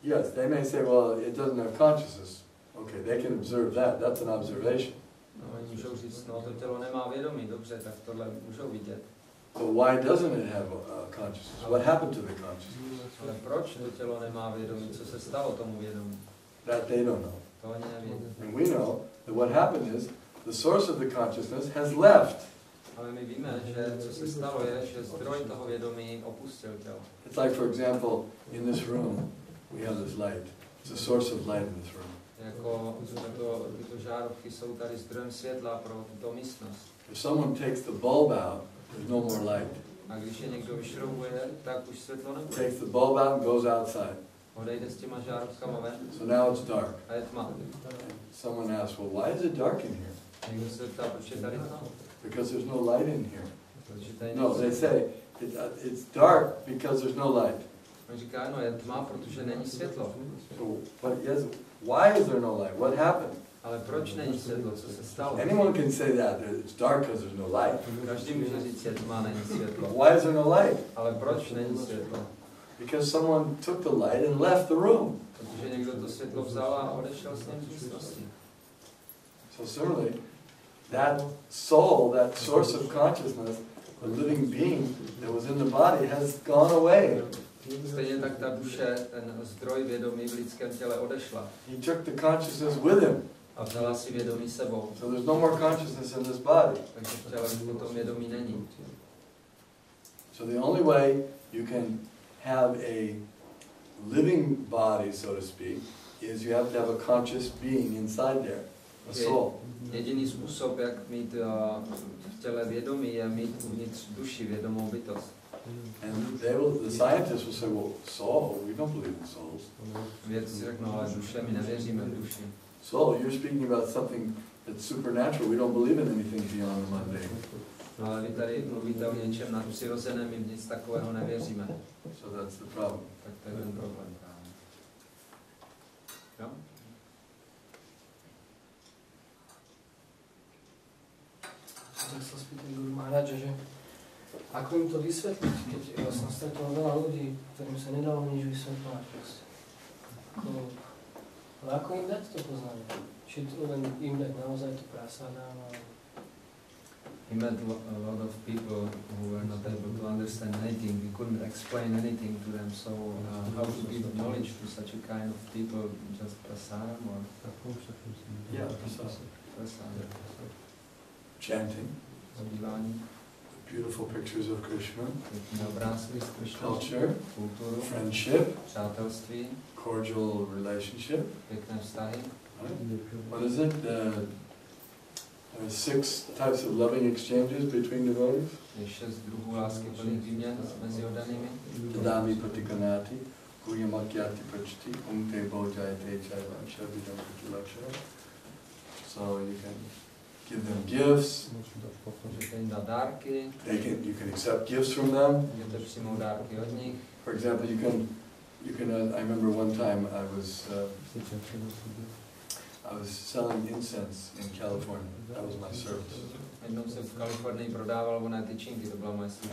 Speaker 2: yes, they may say, well, it doesn't have consciousness. Okay, they can observe that. That's an observation.
Speaker 1: No, oni můžou říct, no to tělo nemá vědomí, dobře, tak tohle můžou vidět.
Speaker 2: But why doesn't it have consciousness? What happened to the consciousness?
Speaker 1: Ale proč to tělo nemá vědomí? Co se stalo tomu vědomí?
Speaker 2: That they don't know.
Speaker 1: To oni nevědí.
Speaker 2: And we know that what happened is the source of the consciousness has left.
Speaker 1: Ale my víme, že co se stalo je, že zdroj toho vědomí opustil tělo.
Speaker 2: It's like, for example, in this room, we have this light. It's a source of light in this room.
Speaker 1: Tyto žárovky jsou tady zdrojem světla pro tuto místnost.
Speaker 2: If someone takes the bulb out, there's no more light.
Speaker 1: A když je někdo vyšroubuje, tak už světlo nebude.
Speaker 2: Takes the bulb out and goes outside.
Speaker 1: Odejde s těma žárovkama ven.
Speaker 2: So now it's dark.
Speaker 1: A je tma.
Speaker 2: Someone asks, well, why is it dark in here?
Speaker 1: Někdo se ptá, proč je tady tma?
Speaker 2: Because there's no light in here.
Speaker 1: Tady
Speaker 2: No, they say it's dark because there's no light.
Speaker 1: On říká, no je tma, protože není světlo.
Speaker 2: So, but yes, why is there no light? What happened?
Speaker 1: Ale proč není světlo? Co se stalo?
Speaker 2: Anyone can say that it's dark because there's no light.
Speaker 1: Každý může říct, je tma, není světlo.
Speaker 2: Why is there no light?
Speaker 1: Ale proč není světlo?
Speaker 2: Because someone took the light and left the room.
Speaker 1: Protože někdo to světlo vzal a odešel s ním z místnosti.
Speaker 2: So similarly, that soul, that source of consciousness, the living being that was in the body has gone away.
Speaker 1: Stejně tak ta duše, ten zdroj vědomí v lidském těle odešla.
Speaker 2: He took the consciousness with him.
Speaker 1: A vzala si vědomí sebou.
Speaker 2: So there's no more consciousness in this body.
Speaker 1: Takže v těle potom vědomí není.
Speaker 2: So the only way you can have a living body, so to speak, is you have to have a conscious being inside there, a soul.
Speaker 1: Jediný způsob, jak mít v těle vědomí, je mít uvnitř duši vědomou bytost.
Speaker 2: And the scientists will say, well, soul, we don't believe in souls.
Speaker 1: Vědci řeknou, ale duše, my nevěříme v duši.
Speaker 2: Soul, you're speaking about something that's supernatural. We don't believe in anything beyond the mundane.
Speaker 1: Ale vy tady mluvíte o něčem nadpřirozeném, my v nic takového nevěříme.
Speaker 2: So that's the problem.
Speaker 1: Tak to je ten problém. Jo?
Speaker 4: Myslel zpět Guru Maharaj, že Ako jim to vysvětlit, keď jsem stretol veľa ľudí, kterým se nedalo nič vysvětlovat prostě. Ale ako jim dať to poznání? Či to len jim dať naozaj to prasadám?
Speaker 1: He met a lot of people who were not able to understand anything. We couldn't explain anything to them. So how to give knowledge to such a kind of people? Just prasadam or?
Speaker 2: Yeah, prasadam. Chanting. Beautiful pictures of Krishna. Culture. Friendship. Cordial relationship. What is it? 6 types of loving exchanges between devotees. Tadami patikanati, kuyamakyati prachti, umte bojayate chaivancha vidam pratilakshana. So you can give them gifts. You can accept gifts from them. For example, you can. I remember one time I was selling incense in California. That was my service. And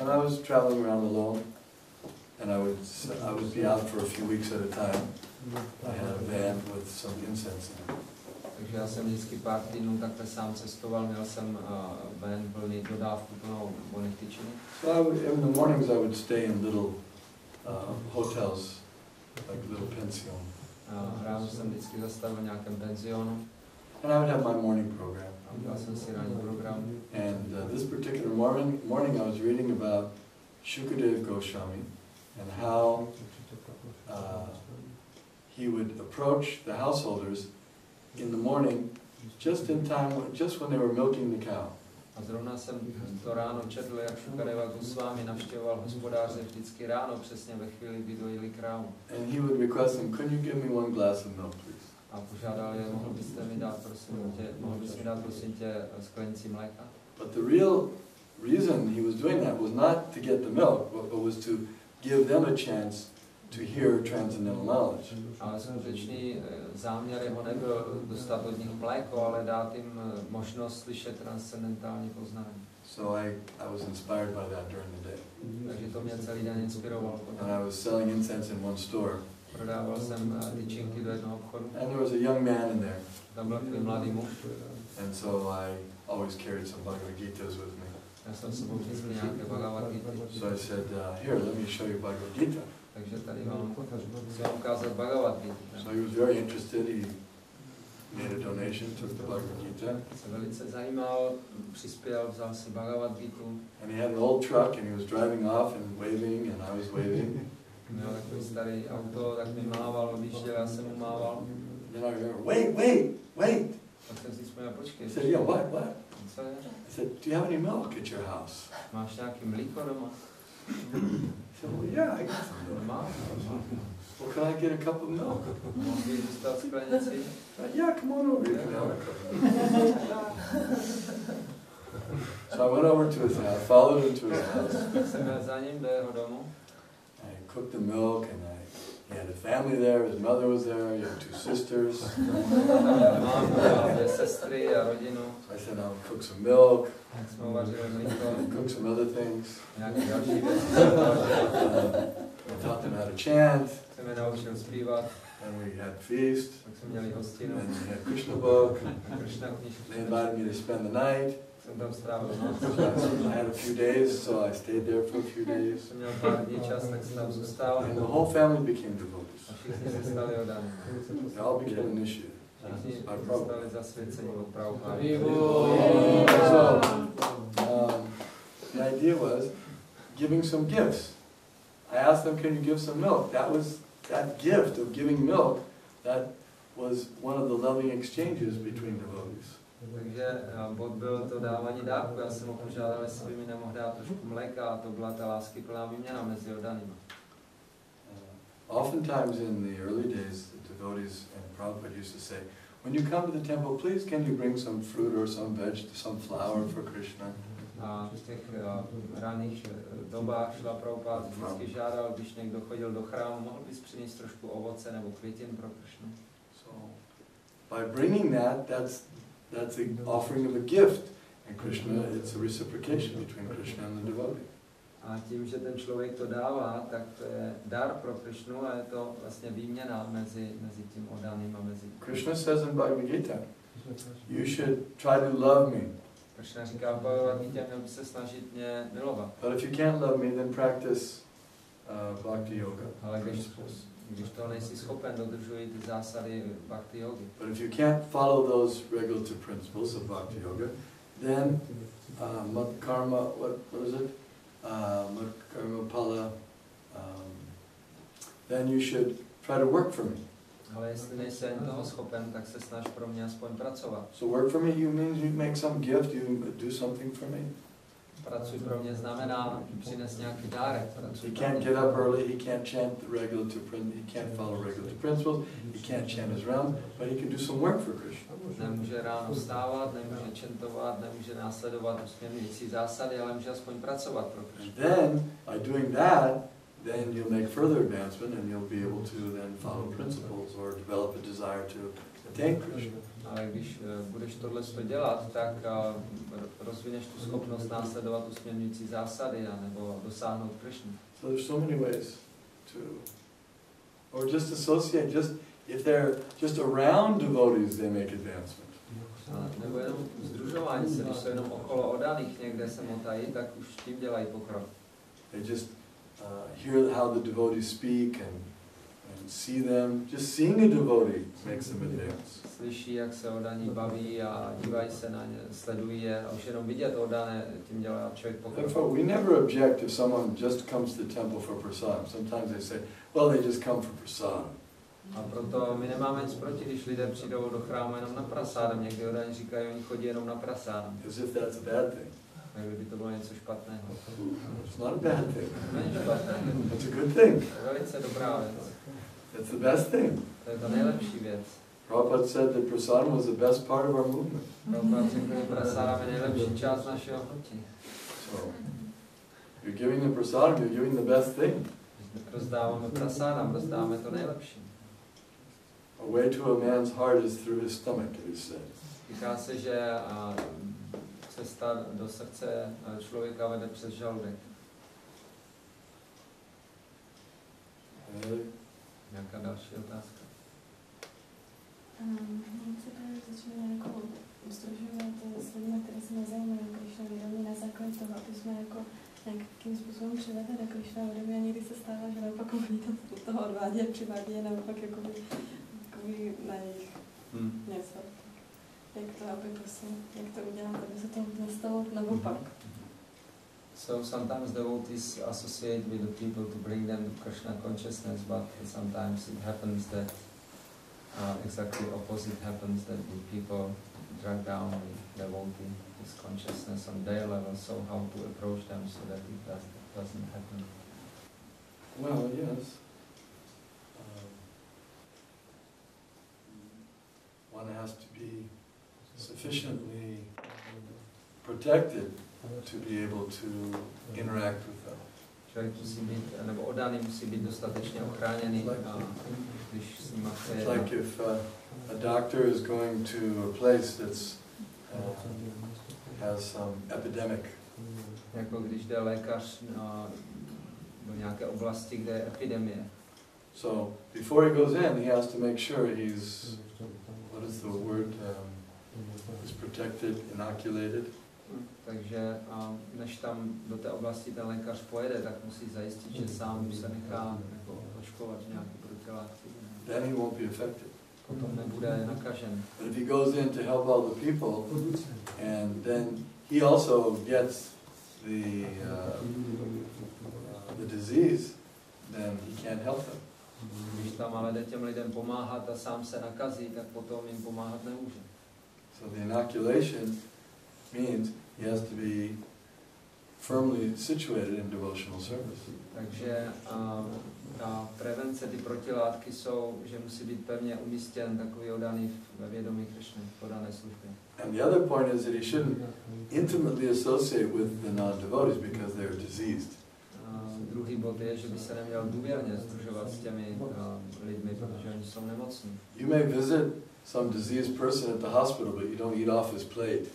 Speaker 2: I was traveling around alone, and I would be out for a few weeks at a time. I had a van with some incense in it.
Speaker 1: Takže já jsem vždycky pár týdnů takhle sám cestoval, měl jsem van plný dodávku plnou voných tyčiny.
Speaker 2: So in the mornings I would stay in little hotels, like little pension.
Speaker 1: Ráno jsem vždycky zastavil v nějakém penzionu.
Speaker 2: And I would have my morning program.
Speaker 1: Měl jsem si ranní program.
Speaker 2: And this particular morning I was reading about Danavir Goswami and how he would approach the householders in the morning, just in time, just when they were milking the cow.
Speaker 1: A zrovna jsem to ráno četl, jak Danavir Goswami navštěvoval hospodáře vždycky ráno, přesně ve chvíli, kdy dojili krávu.
Speaker 2: And he would request them, "Could you give me one glass of milk, please?"
Speaker 1: A požádal je, mohl bys mi dát prosím tě sklenici mléka?
Speaker 2: But the real reason he was doing that was not to get the milk, but was to give them a chance to hear transcendental knowledge.
Speaker 1: Ale skutečný záměr jeho nebyl dostat od nich mléko, ale dát jim možnost slyšet transcendentální poznání.
Speaker 2: So I was inspired by that during the day.
Speaker 1: Takže to mě celý den inspirovalo.
Speaker 2: And I was selling incense in one store.
Speaker 1: Prodával jsem tyčinky do jednoho obchodu.
Speaker 2: And there was a young man in there.
Speaker 1: Tam byl takový mladý muž.
Speaker 2: And so I always carried some Bhagavad Gitas with me.
Speaker 1: Já jsem s sebou vždycky nějaké Bhagavad Gita.
Speaker 2: So I said, here, let me show you Bhagavad Gita.
Speaker 1: Takže tady vám chci ukázat Bhagavad Gita.
Speaker 2: So he was very interested. He made a donation, took the Bhagavad Gita.
Speaker 1: Se velice zajímal, přispěl, vzal si Bhagavad Gitu.
Speaker 2: And he had an old truck and he was driving off and waving and I was waving.
Speaker 1: Měl takový starý auto, tak mi mával, odjížděl, já jsem mu mával.
Speaker 2: Then I remember, wait!
Speaker 1: Tak jsem si vzpomněl, počkej.
Speaker 2: I said, yeah, what?
Speaker 1: Co je?
Speaker 2: I said, do you have any milk at your house?
Speaker 1: Máš nějaký mlíko doma?
Speaker 2: I said, well, yeah, I got some milk. Well, can I get a cup of milk?
Speaker 1: Mohl bych dostat sklenici?
Speaker 2: Yeah, come on over, you can have a cup of milk. So I went over to his house, followed him to his house.
Speaker 1: Jsem jel za ním do jeho domu.
Speaker 2: I cooked the milk and he had a family there, his mother was there, he had 2 sisters.
Speaker 1: Mámu a 2 sestry a rodinu.
Speaker 2: So I said, I'll cook some milk,
Speaker 1: Jsme uvařili mlíko.
Speaker 2: cook some other things.
Speaker 1: Nějaké další věci.
Speaker 2: I taught them how to chant.
Speaker 1: Jsem je naučil zpívat.
Speaker 2: And we had feast.
Speaker 1: Tak jsme měli hostinu.
Speaker 2: And we had Krishna book.
Speaker 1: Krishna knížku.
Speaker 2: They invited me to spend the night.
Speaker 1: Jsem tam strávil noc.
Speaker 2: I had a few days, so I stayed there for a few days.
Speaker 1: Jsem měl pár dní čas, tak jsem tam zůstal.
Speaker 2: And the whole family became devotees.
Speaker 1: A všichni se stali oddaní.
Speaker 2: They all became initiated.
Speaker 1: Všichni se stali zasvěcení od Prabhupády.
Speaker 2: So, the idea was giving some gifts. I asked them, can you give some milk? That gift of giving milk, that was one of the loving exchanges between devotees.
Speaker 1: Takže bod byl to dávání dárku. Já jsem ho požádal, jestli by mi nemohl dát trošku mléka, a to byla ta láskyplná výměna mezi oddanými.
Speaker 2: Oftentimes in the early days, the devotees and Prabhupada used to say, when you come to the temple, please can you bring some fruit or some some flower for Krishna?
Speaker 1: A v těch raných dobách šla Prabhupada vždycky žádal, když někdo chodil do chrámu, mohl bys přinést trošku ovoce nebo květin pro Krishnu.
Speaker 2: So, by bringing that, that's the offering of a gift. And Krishna, it's a reciprocation between Krishna and the devotee.
Speaker 1: A tím, že ten člověk to dává, tak to je dar pro Krišnu a je to vlastně výměna mezi tím oddaným a mezi...
Speaker 2: Krishna says in Bhagavad Gita, you should try to love me.
Speaker 1: Krishna říká v Bhagavad Gita, měl by se snažit mě milovat.
Speaker 2: But if you can't love me, then practice bhakti yoga.
Speaker 1: Ale když to nejsi schopen, dodržuj ty zásady bhakti yogi.
Speaker 2: But if you can't follow those regulative principles of bhakti yoga, then mat karma, what is it? Mat karma pala, then you should try to work for me.
Speaker 1: Ale jestli nejsi toho schopen, tak se snaž pro mě aspoň pracovat.
Speaker 2: So work for me, you means you make some gift, you do something for me.
Speaker 1: Pracuj pro mě znamená přines nějaký dárek.
Speaker 2: He can't get up early, he can't chant the regulative principles, he can't follow regulative principles, he can't chant his round, but he can do some work for Krishna.
Speaker 1: Nemůže ráno vstávat, nemůže čentovat, nemůže následovat usměrňující zásady, ale může aspoň pracovat pro Krishna.
Speaker 2: Then, by doing that, then you'll make further advancement and you'll be able to then follow principles or develop a desire to attain Krishna.
Speaker 1: Ale když budeš tohle dělat, tak rozvineš tu schopnost následovat usměrňující zásady nebo dosáhnout Krishna.
Speaker 2: So there's so many ways to, or just associate, just if they're just around devotees, they make advancement.
Speaker 1: Nebo jenom sdružování se, když jsou jenom okolo oddaných někde se motají, tak už tím dělají pokrok.
Speaker 2: They just hear how the devotees speak and see them. Just seeing a devotee makes them advance.
Speaker 1: Slyší, jak se oddaní baví a dívají se na ně, sledují je a už jenom vidět oddané, tím dělá člověk pokrok.
Speaker 2: Therefore, we never object if someone just comes to the temple for prasadam. Sometimes they say, well, they just come for prasadam.
Speaker 1: A proto my nemáme nic proti, když lidé přijdou do chrámu jenom na prasádem. Někdy oddaní říkají, oni chodí jenom na prasádem.
Speaker 2: As if that's a bad thing.
Speaker 1: Jak kdyby to bylo něco špatného.
Speaker 2: It's not a bad thing.
Speaker 1: Není špatné.
Speaker 2: It's a good thing.
Speaker 1: To je velice dobrá věc.
Speaker 2: It's the best thing.
Speaker 1: To je ta nejlepší věc.
Speaker 2: Prabhupada said that prasadam was the best part of our movement.
Speaker 1: Prabhupada řekl, že prasádam je nejlepší část našeho hnutí.
Speaker 2: So, you're giving the prasadam, you're giving the best thing.
Speaker 1: Rozdáváme prasádam, rozdáváme to nejlepší.
Speaker 2: A way to a man's heart is through his stomach, it is said.
Speaker 1: Říká se, že cesta do srdce člověka vede přes žaludek. Nějaká další otázka?
Speaker 5: Jak se právě začne jako sdružovat s lidmi, kteří se nezajímají o Krišna vědomí na základě toho, aby jsme jako nějakým způsobem přivedli do Krišna vědomí a někdy se stává, že naopak oni to toho odvádí a přivádí je naopak jakoby na jejich něco. Jak to, aby prostě, jak to udělat, aby se to nestalo naopak.
Speaker 1: So sometimes devotees associate with the people to bring them to Krishna consciousness, but sometimes it happens that exactly opposite happens, that the people drag down the devotee, his consciousness on their level, so how to approach them so that it doesn't happen?
Speaker 2: Well, yes. One has to be sufficiently protected to be able to interact with them.
Speaker 1: Člověk musí být, nebo oddaný musí být dostatečně ochráněný, když s nimi chce jednat.
Speaker 2: Like if a doctor is going to a place that's has some epidemic.
Speaker 1: Jako když jde lékař do nějaké oblasti, kde je epidemie.
Speaker 2: So before he goes in, he has to make sure he's, what is the word, is protected, inoculated.
Speaker 1: Takže než tam do té oblasti ten lékař pojede, tak musí zajistit, že sám se nechá jako očkovat nějaký protilátky.
Speaker 2: Then he won't be affected.
Speaker 1: Potom nebude nakažen.
Speaker 2: But if he goes in to help all the people, and then he also gets the disease, then he can't help them.
Speaker 1: Když tam ale jde těm lidem pomáhat a sám se nakazí, tak potom jim pomáhat nemůže.
Speaker 2: So the inoculation means he has to be firmly situated in devotional service.
Speaker 1: Takže ta prevence, ty protilátky jsou, že musí být pevně umístěn takový oddaný ve vědomí Krišny, v podané službě.
Speaker 2: And the other point is that he shouldn't intimately associate with the non-devotees because they're diseased.
Speaker 1: Druhý bod je, že by se neměl důvěrně sdružovat s těmi lidmi, protože oni jsou nemocní.
Speaker 2: You may visit some diseased person at the hospital, but you don't eat off his plate.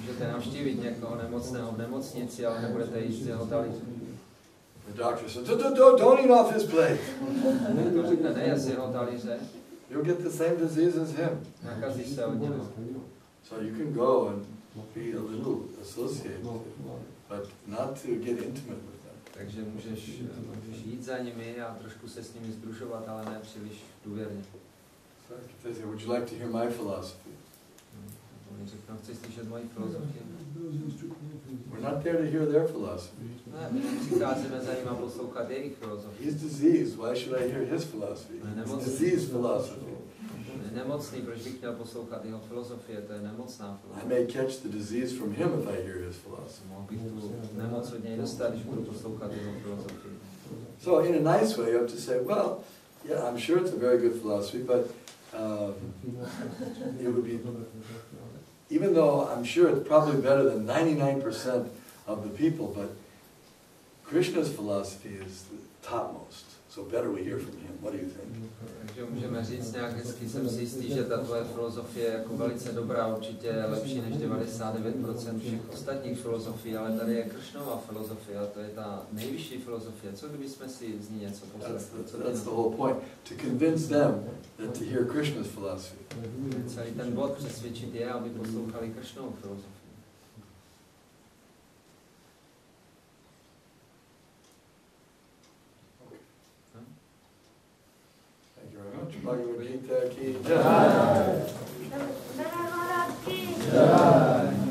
Speaker 1: Můžete navštívit někoho nemocného v nemocnici, ale nebudete jíst z jeho talíře.
Speaker 2: doctor says, don't eat off his plate.
Speaker 1: Doktor řekne, nejes z jeho talíře,
Speaker 2: You'll get the same disease as him.
Speaker 1: nakazíš se od něho.
Speaker 2: So you can go and be a little associated, but not to get intimate with them.
Speaker 1: Takže můžeš jít za nimi a trošku se s nimi sdružovat, ale ne příliš důvěrně.
Speaker 2: They say, would you like to hear my philosophy?
Speaker 1: Oni řeknou, chci slyšet moji filozofii.
Speaker 2: We're not there to hear their philosophy.
Speaker 1: Ne, my přicházíme za nimi a poslouchat jejich filozofii.
Speaker 2: He's diseased, why should I hear his philosophy? It's disease philosophy.
Speaker 1: Nemocný, proč bych měl poslouchat jeho filozofie, to je nemocná
Speaker 2: I
Speaker 1: filozofie.
Speaker 2: may catch the disease from him if I hear his philosophy.
Speaker 1: Mohl bych tu nemoc od něj dostat, když budu poslouchat jeho filozofii.
Speaker 2: So in a nice way you have to say, well, yeah, I'm sure it's a very good philosophy, but it would be, even though I'm sure it's probably better than 99% of the people, but Krishna's philosophy is the topmost, so better we hear from him. What do you think?
Speaker 1: Takže můžeme říct nějak hezky, jsem si jistý, že ta tvoje filozofie je jako velice dobrá, určitě lepší než 99% všech ostatních filozofií, ale tady je Krishnova filozofie a to je ta nejvyšší filozofie. Co kdybychom si z ní něco poslechli?
Speaker 2: That's the whole point, to convince them that to hear Krishna's philosophy.
Speaker 1: Celý ten bod přesvědčit je, aby poslouchali Krishnovu filozofii.
Speaker 2: Thank you very much. Bhagavad Gita ki jai.
Speaker 6: Jai